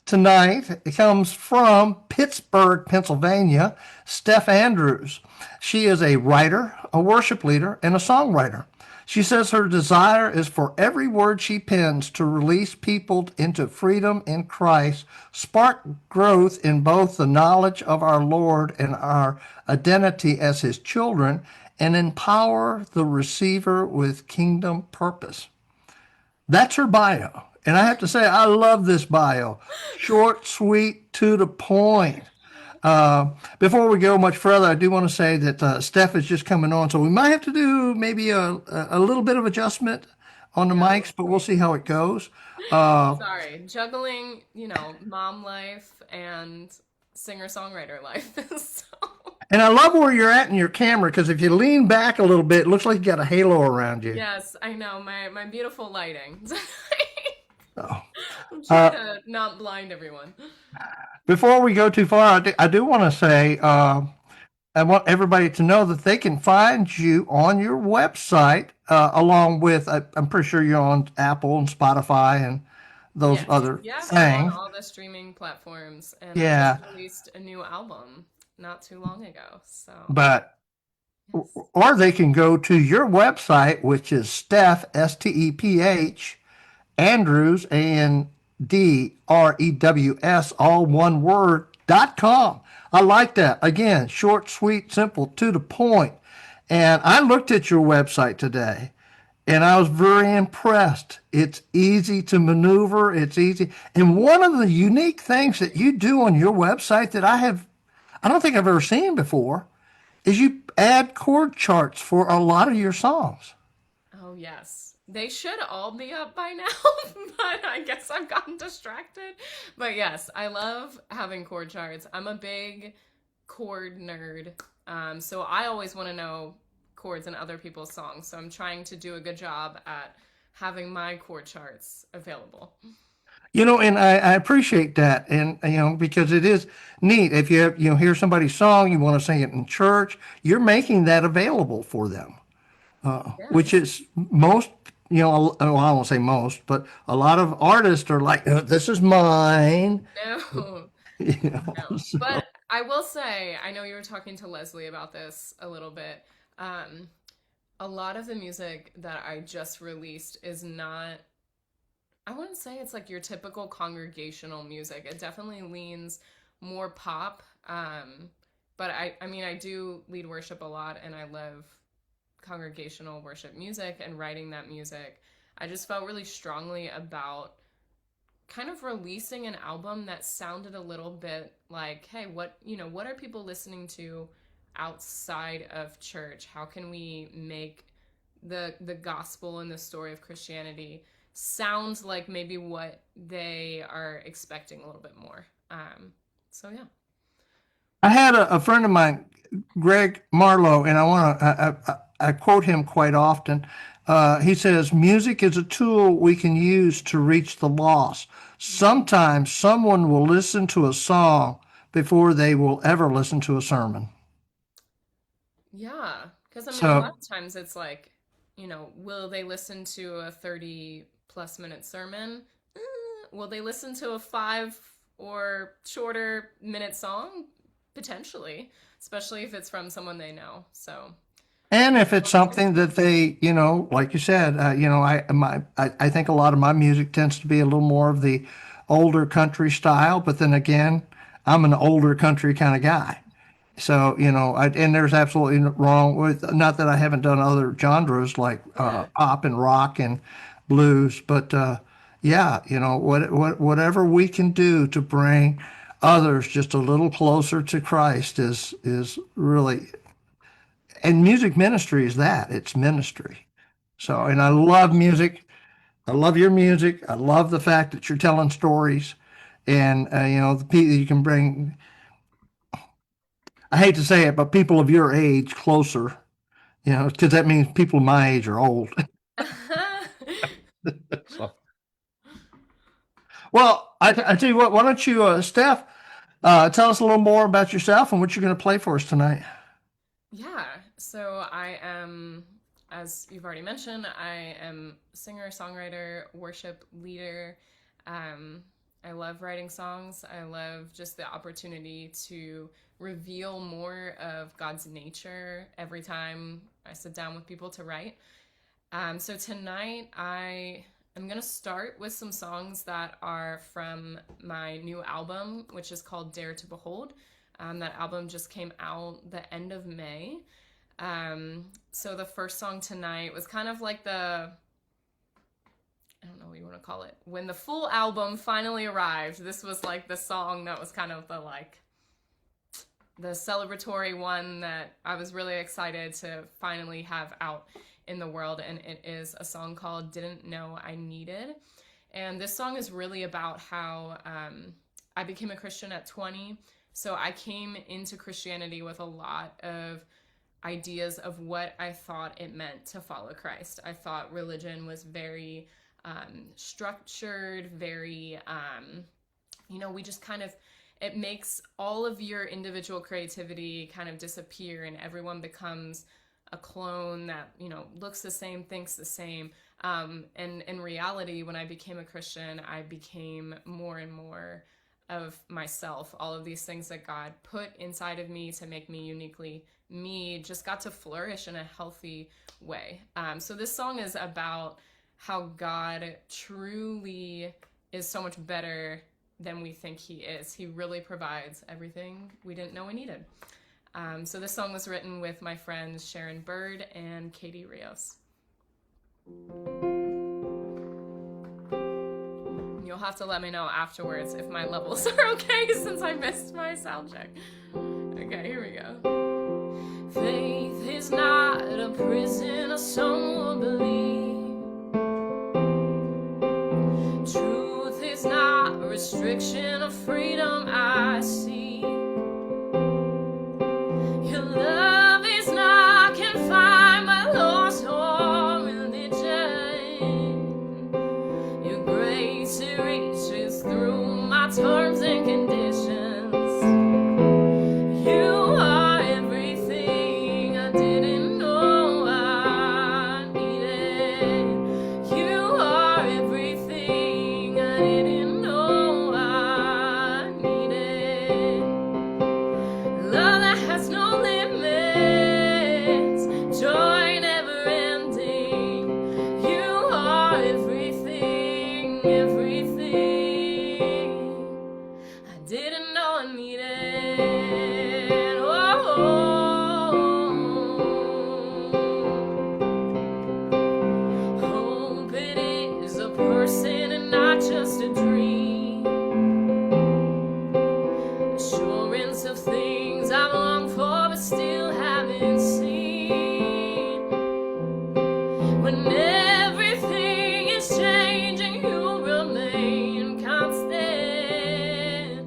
tonight. It comes from Pittsburgh, Pennsylvania, Steph Andrews. She is a writer, a worship leader, and a songwriter. She says her desire is for every word she pens to release people into freedom in Christ, spark growth in both the knowledge of our Lord and our identity as his children, and empower the receiver with kingdom purpose. That's her bio. And I have to say, I love this bio. Short, sweet, to the point. Before we go much further, I do want to say that Steph is just coming on, so we might have to do maybe a little bit of adjustment on the No, mics, but we'll see how it goes. Uh, sorry. Juggling, mom life and singer-songwriter life. So, and I love where you're at in your camera because if you lean back a little bit, it looks like you got a halo around you. yes, I know my beautiful lighting. So, I'm trying uh, to not blind everyone. before we go too far, I do want to say I want everybody to know that they can find you on your website, along with, I'm pretty sure you're on Apple and Spotify and those Yes, other yes, I'm on things. all the streaming platforms, and I just Yeah, released a new album not too long ago. So, but, yes. or they can go to your website, which is Steph, Steph, Andrews, Andrews, all one word, .com. I like that. Again, short, sweet, simple, to the point. And I looked at your website today and I was very impressed. It's easy to maneuver, it's easy. And one of the unique things that you do on your website that I don't think I've ever seen before is you add chord charts for a lot of your songs. Oh, yes. They should all be up by now, but I guess I've gotten distracted. But yes, I love having chord charts. I'm a big chord nerd. So I always want to know chords in other people's songs. So I'm trying to do a good job at having my chord charts available. And I appreciate that, and because it is neat. If hear somebody's song, you want to sing it in church, you're making that available for them, which Yes. is most. Well, I won't say most, but a lot of artists are like, "This is mine." No, You no. know, But so. I will say, I know you were talking to Leslie about this a little bit. Um, a lot of the music that I just released is not, I wouldn't say it's like your typical congregational music. It definitely leans more pop. But I mean, I do lead worship a lot and I love congregational worship music and writing that music. I just felt really strongly about kind of releasing an album that sounded a little bit like, hey, what are people listening to outside of church? How can we make the gospel and the story of Christianity sound like maybe what they are expecting a little bit more? So yeah. I had a friend of mine, Greg Marlowe, and I quote him quite often. He says, "Music is a tool we can use to reach the lost. Mm-hmm. Sometimes someone will listen to a song before they will ever listen to a sermon." Yeah, because I mean, a lot So, of times it's like, will they listen to a 30-plus minute sermon? Will they listen to a 5 or shorter minute song? Potentially, especially if it's from someone they know. So, and yeah, if it's something that they, like you said, I think a lot of my music tends to be a little more of the older country style, but then again, I'm an older country kind of guy. So, and there's absolutely wrong with, not that I haven't done other genres like yeah, pop and rock and blues, but yeah, whatever we can do to bring others just a little closer to Christ is really, and music ministry is that, it's ministry. So, yeah, and I love music. I love your music. I love the fact that you're telling stories, and the people you can bring. I hate to say it, but people of your age closer, because that means people my age are old. So, well, I tell you what, why don't you, Steph, tell us a little more about yourself and what you're going to play for us tonight? yeah. So I am, as you've already mentioned, I am singer, songwriter, worship leader. Um, I love writing songs. I love just the opportunity to reveal more of God's nature every time I sit down with people to write. So tonight I am going to start with some songs that are from my new album, which is called Dare to Behold. That album just came out the end of May. So the first song tonight was kind of like I don't know what you want to call it. When the full album finally arrived, this was like the song that was kind of the celebratory one that I was really excited to finally have out in the world. And it is a song called Didn't Know I Needed. And this song is really about how I became a Christian at 20. So I came into Christianity with a lot of ideas of what I thought it meant to follow Christ. I thought religion was very structured, very, we just kind of, it makes all of your individual creativity kind of disappear, and everyone becomes a clone that, looks the same, thinks the same. And in reality, when I became a Christian, I became more and more of myself. All of these things that God put inside of me to make me uniquely me just got to flourish in a healthy way. So this song is about how God truly is so much better than we think he is. He really provides everything we didn't know we needed. So this song was written with my friends Sharon Bird and Katie Rios. You'll have to let me know afterwards if my levels are okay, since I missed my sound check. Okay, here we go. Faith is not a prison, some will believe. Truth is not a restriction of freedom I see. Your love is not confined by laws or religion. Your grace, it reaches through my terms and conditions. You are everything I didn't know I needed. You are everything I didn't know I needed. Love that has no limits, joy never ending. You are everything, everything I didn't know I needed. Hope it is a person and not just a dream. Assurance of things I've longed for but still haven't seen. When everything is changing, you remain constant.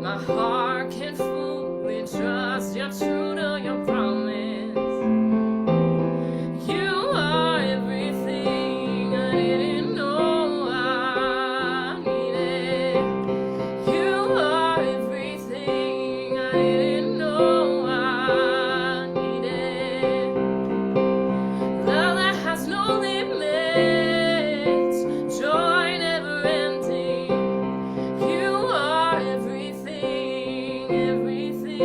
My heart can fully trust you're true to your promise. You are everything I didn't know I needed. You are everything I didn't know I needed. Love that has no limits, joy never ending. You are everything, everything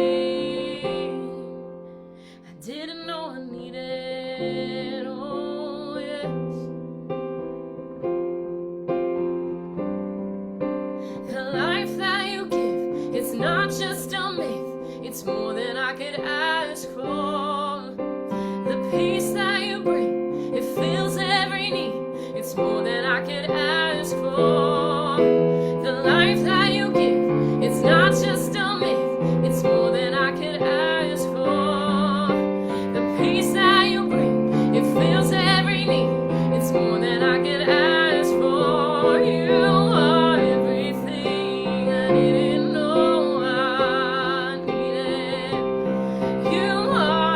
I didn't know I needed. Oh, yes. The life that you give, it's not just a myth, it's more than I could ask for. The peace that you bring, it fills every need, it's more than I could ask for. The life that you give, it's not just a myth, it's more than I could ask for. The peace that you bring, it fills every need, it's more than I could ask for. You are everything I didn't know I needed. You are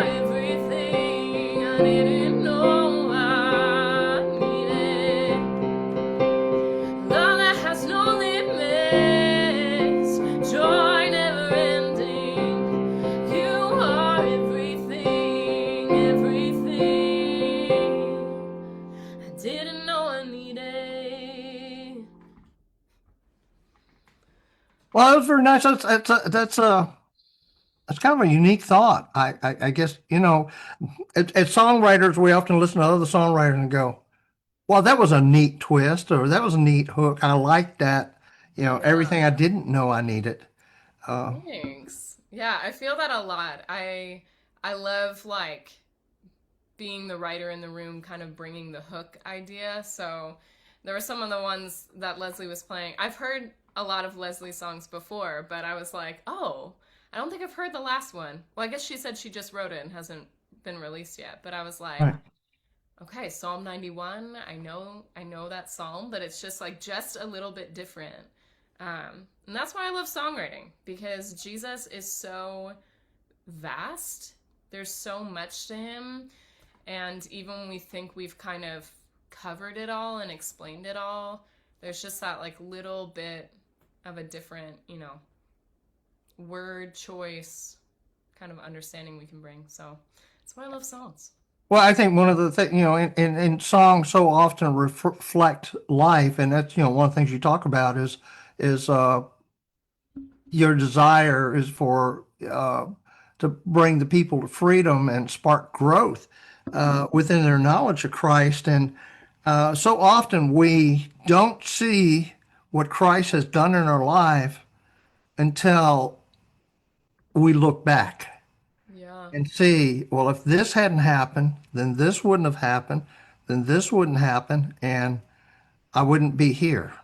Well, that was very nice. That's kind of a unique thought. I guess, as songwriters, we often listen to other songwriters and go, well, that was a neat twist, or that was a neat hook. I like that. Yeah. Everything I didn't know I needed. Uh, Thanks. Yeah, I feel that a lot. I love like being the writer in the room, kind of bringing the hook idea. So there were some of the ones that Leslie was playing. I've heard a lot of Leslie songs before, but I was like, oh, I don't think I've heard the last one. Well, I guess she said she just wrote it and hasn't been released yet. But I was like, right. okay, Psalm 91. I know that psalm, but it's just like just a little bit different. And that's why I love songwriting because Jesus is so vast. There's so much to him. And even when we think we've kind of covered it all and explained it all, there's just that like little bit of a different, word choice kind of understanding we can bring. So that's why I love songs. Well, I think one of the things, in songs so often reflect life, and that's, one of the things you talk about is your desire is for to bring the people to freedom and spark growth within their knowledge of Christ. And so often we don't see what Christ has done in our life until we look back Yeah. and see, well, if this hadn't happened, then this wouldn't have happened, then this wouldn't happen, and I wouldn't be here,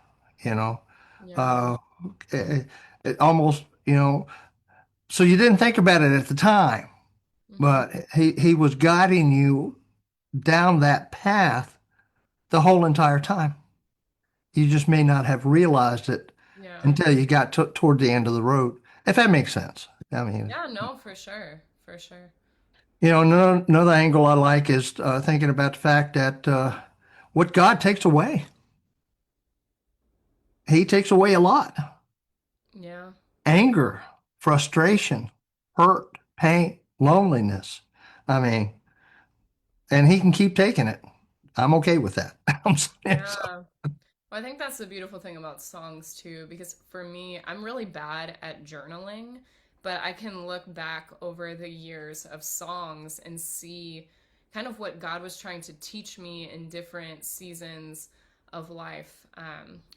you know. Yeah. Uh, it, it almost, so you didn't think about it at the time, Hmm. but he was guiding you down that path the whole entire time. You just may not have realized it Yeah. until you got toward the end of the road, if that makes sense. I mean, Yeah, no, for sure. For sure. another angle I like is thinking about the fact that what God takes away, He takes away a lot: Yeah. anger, frustration, hurt, pain, loneliness. I mean, and He can keep taking it. I'm okay with that. I'm saying so. Yeah. Well, I think that's the beautiful thing about songs too, because for me, I'm really bad at journaling, but I can look back over the years of songs and see kind of what God was trying to teach me in different seasons of life.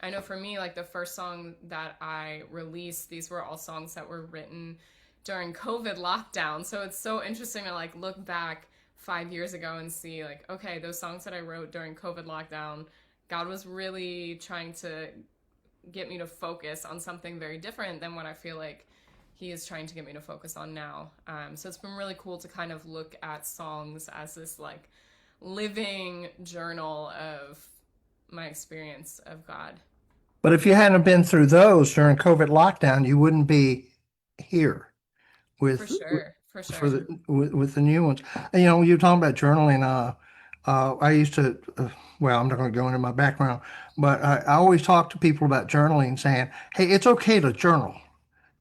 I know for me, like the first song that I released, these were all songs that were written during COVID lockdown. So it's so interesting to like look back 5 years ago and see like, okay, those songs that I wrote during COVID lockdown, God was really trying to get me to focus on something very different than what I feel like He is trying to get me to focus on now. So it's been really cool to kind of look at songs as this like living journal of my experience of God. But if you hadn't been through those during COVID lockdown, you wouldn't be here For with sure, for for sure. with the new ones. And, you're talking about journaling. I used to. Well, I'm not going to go into my background, but I always talk to people about journaling, saying, "Hey, it's okay to journal.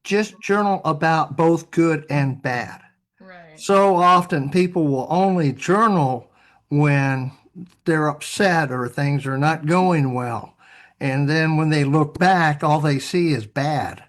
Just journal about both good and bad." Right. So often people will only journal when they're upset or things are not going well. And then when they look back, all they see is bad.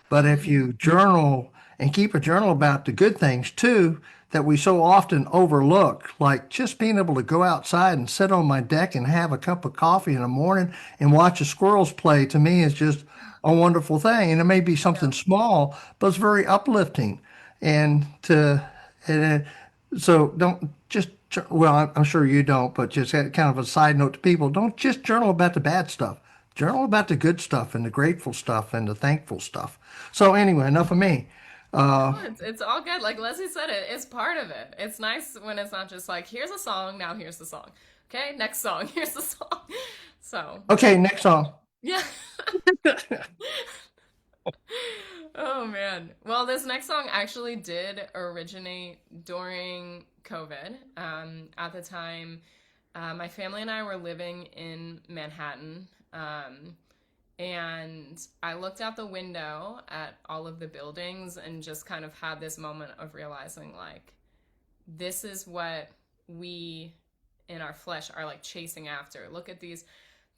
But if Hmm. you journal and keep a journal about the good things too, that we so often overlook, like just being able to go outside and sit on my deck and have a cup of coffee in the morning and watch the squirrels play, to me is just a wonderful thing. And it may be something Yeah. small, but it's very uplifting. And to and so don't just well, I'm sure you don't, but just kind of a side note to people: don't just journal about the bad stuff. Journal about the good stuff and the grateful stuff and the thankful stuff. So anyway, enough of me. No, Uh, it's all good. Like Leslie said, it's part of it. It's nice when it's not just like here's a song, now here's the song. Okay, next song, here's the song. So okay, next song. yeah. Oh man. Well, this next song actually did originate during COVID. At the time, my family and I were living in Manhattan. And I looked out the window at all of the buildings and just kind of had this moment of realizing, like, this is what we in our flesh are like chasing after. Look at these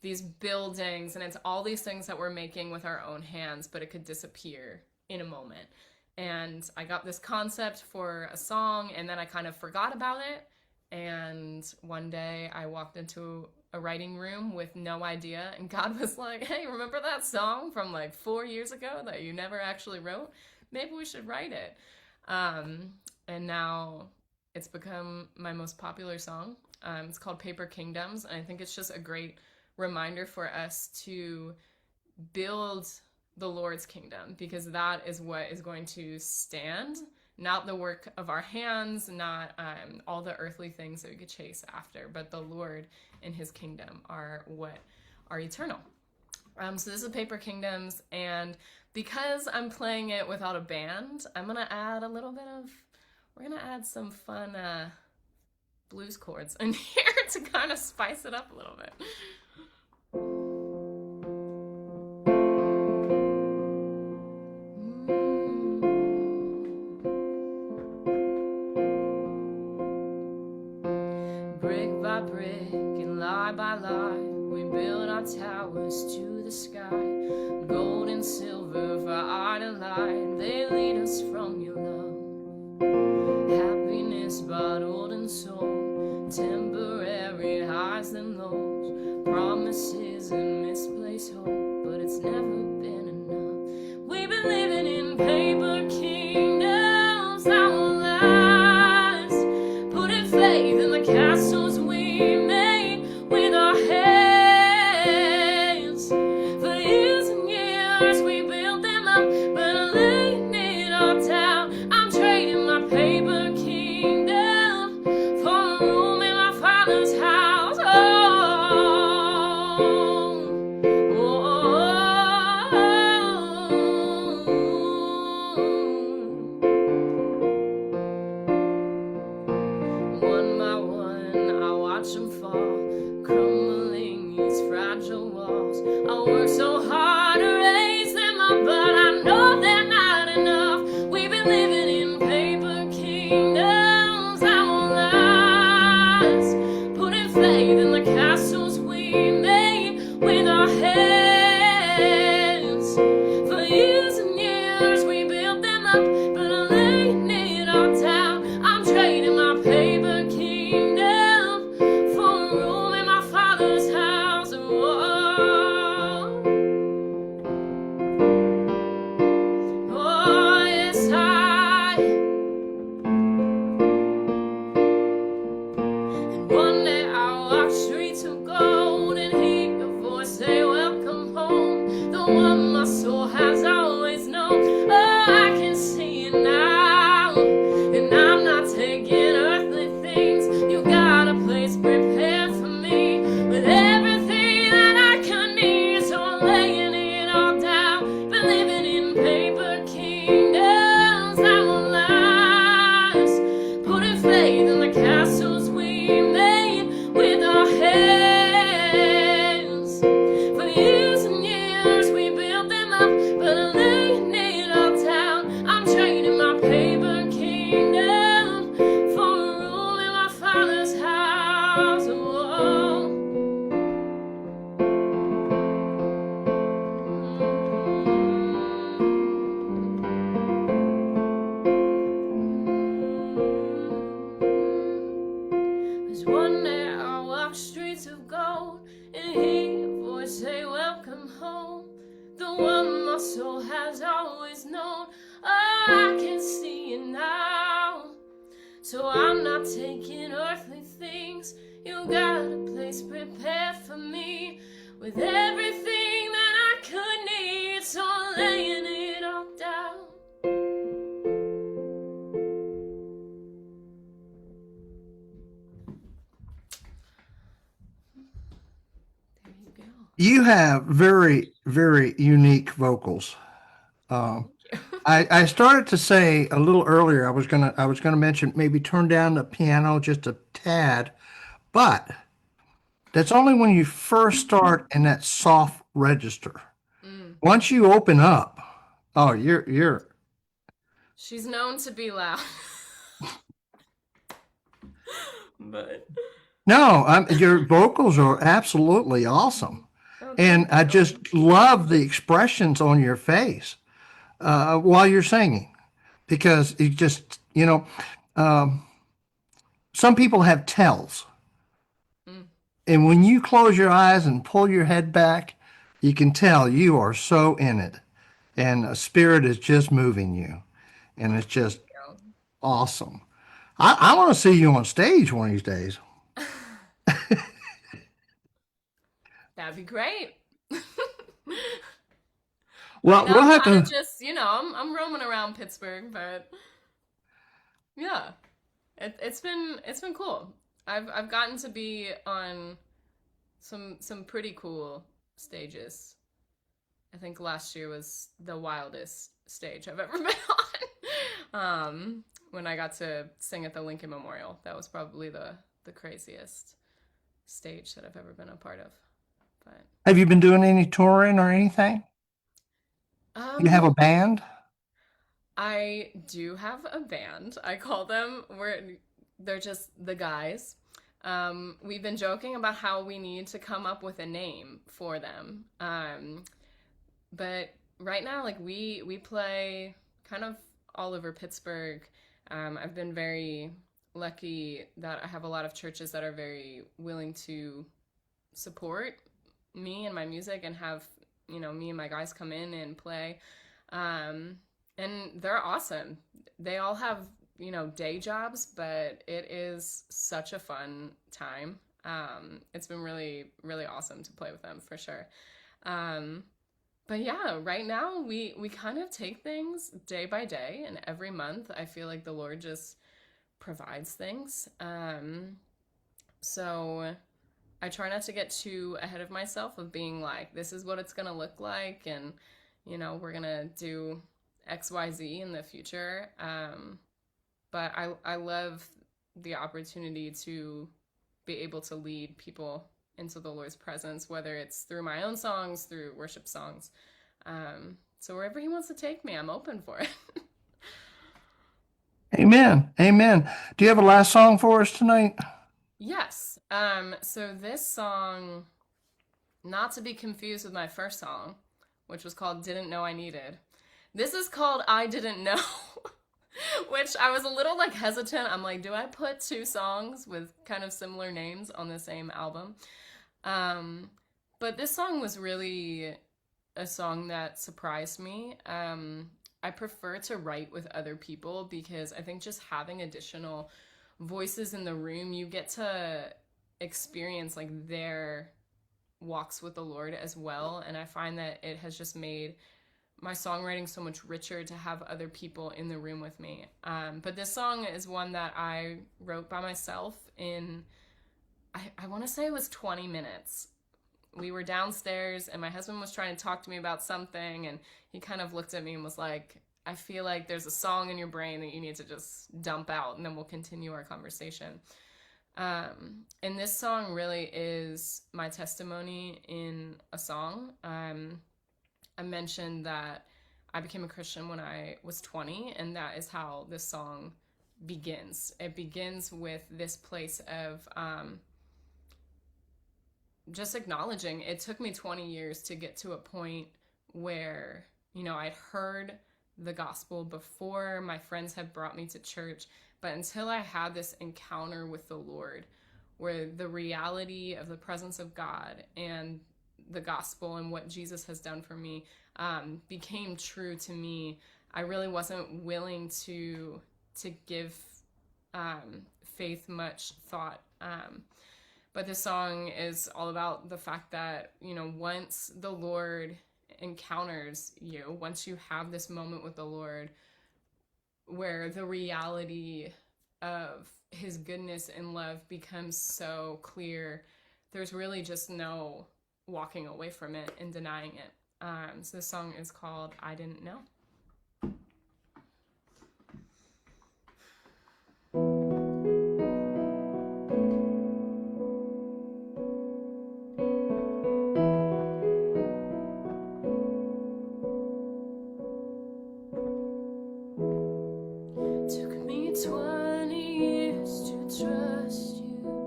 these buildings, and it's all these things that we're making with our own hands, but it could disappear in a moment. And I got this concept for a song, and then I kind of forgot about it. And one day I walked into a writing room with no idea, and God was like, "Hey, remember that song from like 4 years ago that you never actually wrote? Maybe we should write it." And now it's become my most popular song. It's called Paper Kingdoms, and I think it's just a great reminder for us to build the Lord's kingdom, because that is what is going to stand, not the work of our hands, not all the earthly things that we could chase after, but the Lord and his kingdom are what are eternal. So this is Paper Kingdoms, and because I'm playing it without a band, I'm gonna add a little bit of, we're gonna add some fun blues chords in here to kind of spice it up a little bit. Brick by brick and lie by lie, we build our towers to the sky. Gold and silver for our delight, they lead us from your love. Happiness bottled and sold, temporary highs and lows, promises and misplaced hope, but it's never been enough. We've been living in paper kingdoms our lives, putting faith in the castles we made with our hands. For years and years we built them up, but I'm laying it all down. I'm trading my paper kingdom for a room in my Father's house. One by one, I watch them fall, crumbling these fragile walls. I work so hard to raise them up, but I know they're not enough. We've been living in paper kingdoms our lives, putting faith in the castles we made with our hands. For years and years we built them up, but I'm laying it all down. I'm trading my paper kingdom for a room in my Father's house. Oh, oh yes, and one day I'll walk streets of gold and hear your voice say, "Welcome home," the one my soul has always known. Oh, I can see it now, and I'm not taking earthly things. You got a place prepared for me with everything that I could need, so I'm laying it all down. Been living in paper kingdoms our lives, putting faith in the castles we made with our hands. For years and years we built them up, but I'm laying it all down. I'm trading my paper kingdom for a room in my Father's house. Whoa. There's one day I'll walk streets of gold and hear your voice say, "Welcome home," the one my soul has always known. Oh, I can see it now, so I'm not taking earthly things. You got a place prepared for me with everything that I could need, so I'm laying it all down. There you go. You have very, very unique vocals. I started to say a little earlier, I was gonna mention maybe turn down the piano just a tad, but that's only when you first start in that soft register. Once you open up, oh, you're She's known to be loud. But no, your vocals are absolutely awesome. Oh, And thank I you. just love the expressions on your face while you're singing because it just, some people have tells. Mm, And when you close your eyes and pull your head back, you can tell you are so in it. And a spirit is just moving you. And it's just thank you. awesome. I want to see you on stage one of these days. That'd be great. Right Well, now, we'll I'm have kind of to. just, I'm roaming around Pittsburgh, but yeah, it's been cool. I've gotten to be on some pretty cool stages. I think last year was the wildest stage I've ever been on. When I got to sing at the Lincoln Memorial, that was probably the craziest stage that I've ever been a part of. But Have you been doing any touring or anything? You have um, a band? I do have a band. I call them they're just the guys. We've been joking about how we need to come up with a name for them. But right now, like we play kind of all over Pittsburgh. I've been very lucky that I have a lot of churches that are very willing to support me and my music and have me and my guys come in and play. Um, and they're awesome. They all have day jobs, but it is such a fun time. It's been really really awesome to play with them for sure. Um, but yeah, right now we kind of take things day by day, and every month I feel like the Lord just provides things. So I try not to get too ahead of myself of being like, this is what it's gonna look like, and we're gonna do XYZ in the future. But I love the opportunity to be able to lead people into the Lord's presence, whether it's through my own songs, through worship songs. So wherever He wants to take me, I'm open for it. Amen. Amen. Do you have a last song for us tonight? Yes. So this song, not to be confused with my first song, which was called Didn't Know I Needed. This is called I Didn't Know, which I was a little like hesitant. I'm like, do I put two songs with kind of similar names on the same album? Um, but this song was really a song that surprised me. I prefer to write with other people because I think just having additional voices in the room, you get to experience like their walks with the Lord as well. And I find that it has just made my songwriting so much richer to have other people in the room with me. But this song is one that I wrote by myself in, I want to say it was 20 minutes. We were downstairs and my husband was trying to talk to me about something, and he kind of looked at me and was like, I feel like there's a song in your brain that you need to just dump out, and then we'll continue our conversation. And this song really is my testimony in a song. I mentioned that I became a Christian when I was 20, and that is how this song begins. It begins with this place of just acknowledging it took me 20 years to get to a point where, I'd heard the gospel before, my friends had brought me to church, but until I had this encounter with the Lord, where the reality of the presence of God and the gospel and what Jesus has done for me became true to me, I really wasn't willing to give faith much thought. But this song is all about the fact that, once the Lord encounters you, once you have this moment with the Lord where the reality of His goodness and love becomes so clear, there's really just no walking away from it and denying it. So this song is called I Didn't Know. Took me 20 years to trust you,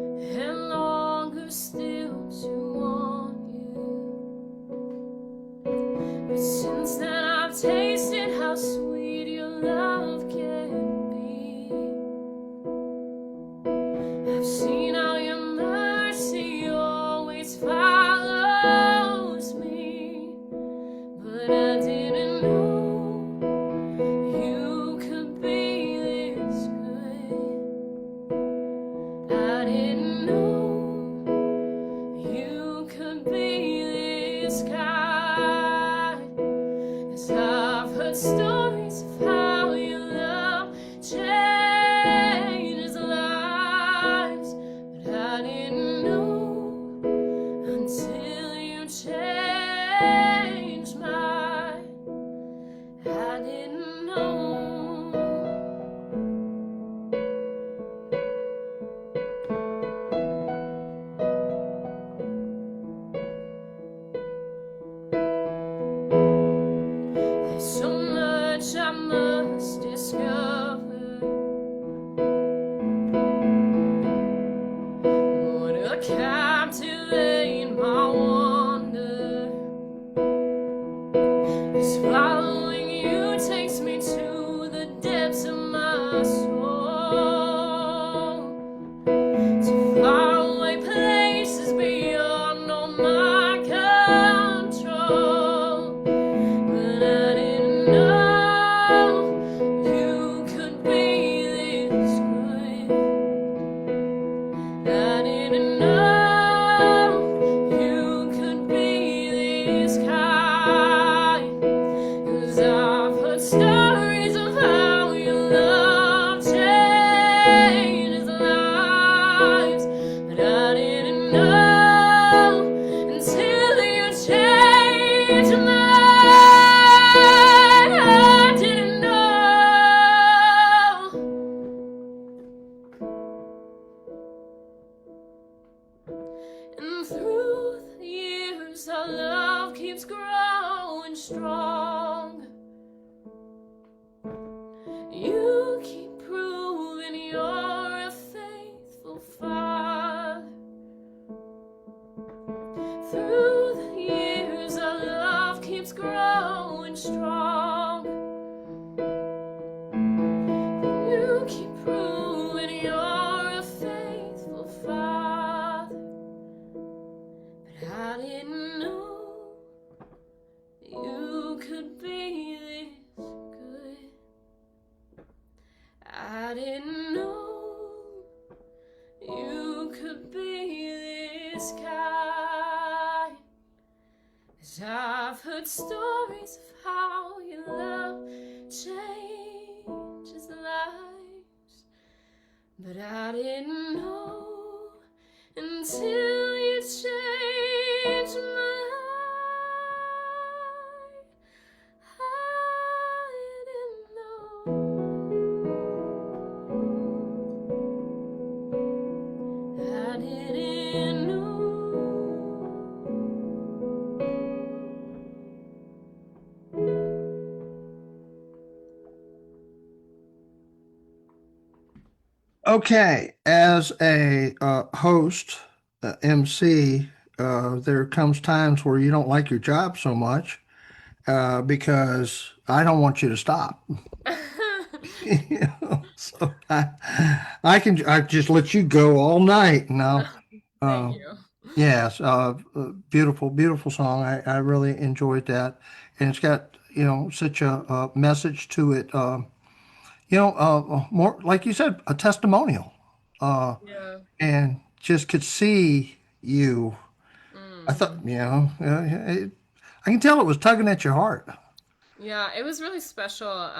and how sweet your love can be. I've seen how your mercy always follows me, but I didn't know you could be this good. I didn't know you could be this kind. 'Cause I've heard stories of how your love changes lives, but I didn't know until you changed mine. I didn't know. There's so much I must discover, more to captivate my wonder. 'Cause following you takes me to the depths of my soul, to faraway places beyond all my control. But I didn't know you could be this good. I didn't know you could be this kind. 'Cause I've heard stories of how your love changes lives, but I didn't know until you changed mine. I didn't know. And through the years, our love keeps growing strong. You keep proving you're a faithful father. Through the years, our love keeps growing strong. You keep proving you're a faithful father. But I didn't know you could be this good. I didn't know you could be this kind. 'Cause I've heard stories of how your love changes lives, but I didn't know until you changed mine. I didn't know. I didn't know. Okay, as a host, MC, there comes times where you don't like your job so much because I don't want you to stop. So I just let you go all night now. Thank Uh, you. yes, beautiful, beautiful song. I really enjoyed that, and it's got such a message to it. More like you said, a testimonial, uh, Yeah. and just could see you. I thought, Mm. I can tell it was tugging at your heart. Yeah, it was really special.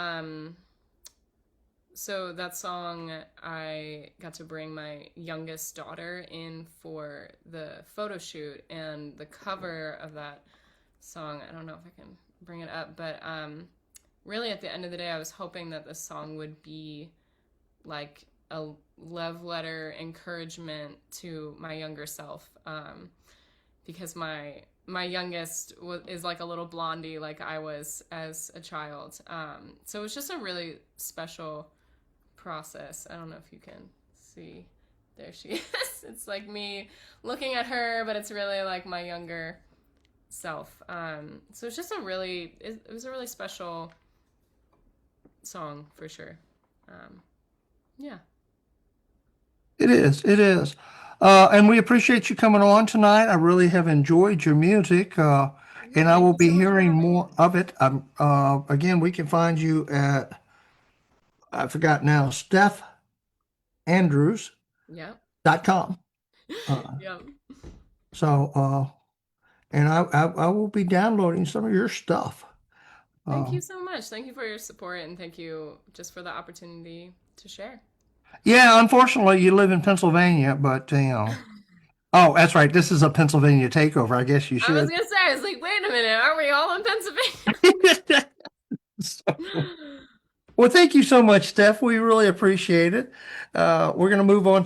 So that song, I got to bring my youngest daughter in for the photo shoot, and the cover of that song, I don't know if I can bring it up, but really at the end of the day, I was hoping that the song would be like a love letter encouragement to my younger self, because my youngest is like a little blondie like I was as a child. So it was just a really special process. I don't know if you can see. There she is. It's like me looking at her, but it's really like my younger self. So it's just it was a really special song for sure. Yeah. It is. It is. And we appreciate you coming on tonight. I really have enjoyed your music, Yeah, and I thank will you be so much for hearing having me. more of it. Again, we can find you at, I forgot now, Yep. StephAndrews.com. Uh, Yep. so, and I will be downloading some of your stuff. Thank Uh, you so much. Thank you for your support and thank you just for the opportunity to share. yeah, unfortunately, you live in Pennsylvania, but you know. Oh, that's right. This is a Pennsylvania takeover. I guess you I was should. gonna say, I was like, wait a minute, are we all in Pennsylvania? Well, thank you so much, Steph. We really appreciate it. We're going to move on